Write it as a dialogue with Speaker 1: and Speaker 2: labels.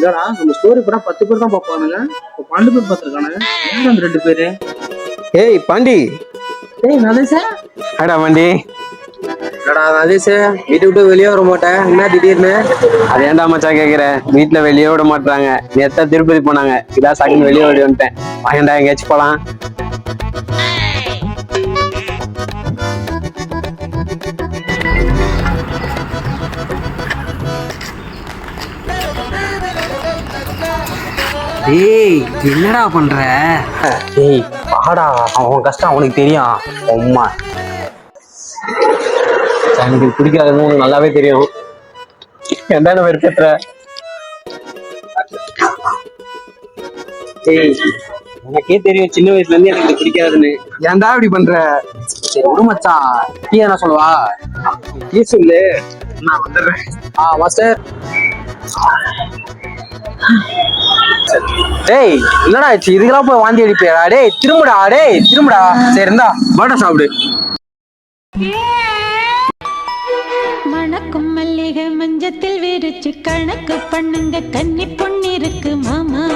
Speaker 1: இல்லடா நம்ம ஸ்டோரி படா 10 பேர் தான் பார்ப்பானுங்க. இப்போ 12 பேர் பார்த்துருக்கானுங்க. யார் அந்த 2 பேரு?
Speaker 2: ஏய் பாண்டி.
Speaker 1: ஏய் நதேஷா.
Speaker 2: அடா பாண்டி.
Speaker 3: என்னடா நதேஷ், வீட்டை விட்டு வெளியே வர மாட்டேன், என்ன திடீர்னு?
Speaker 2: அது ஏன்டா மச்சான் கேக்குற? வீட்டுல வெளியே விட மாட்டாங்க. நேத்தா திருப்பதி போனாங்க, இதான் சாக்குன்னு வெளியே ஓடி வந்துட்டேன். வாங்கடா எங்கேயாச்சும் போலாம்.
Speaker 3: டேய் என்னடா பண்ற?
Speaker 1: ஏய் வாடா, அவன் கஷ்டம் அவனுக்கு தெரியும்.
Speaker 2: அம்மா எனக்கு பிடிக்காதுன்னு உனக்கு நல்லாவே தெரியும். எந்த வெறுப்பேற்ற?
Speaker 1: ஏய் எனக்கே தெரியும் சின்ன வயசுல இருந்து எனக்கு இது பிடிக்காதுன்னு.
Speaker 2: ஏன்டா இப்படி பண்ற?
Speaker 1: சரி விடு மச்சான், டீ என்ன சொல்லுவா?
Speaker 2: டீ சொல்லு,
Speaker 1: நான் வந்துடுறேன். மாஸ்டர்.
Speaker 3: டேய் என்னடா ஆச்சு? இதுக்கெல்லாம் போய் வாந்தி அடிப்பியா? டேய் திரும்புடா. சரி இருந்தா வாடா சாப்பிடு.
Speaker 4: மணக்கும் மல்லிகை மஞ்சத்தில் விரிச்சு கணக்கு பண்ணுங்க, கன்னி பொண்ணு இருக்கு மாமா.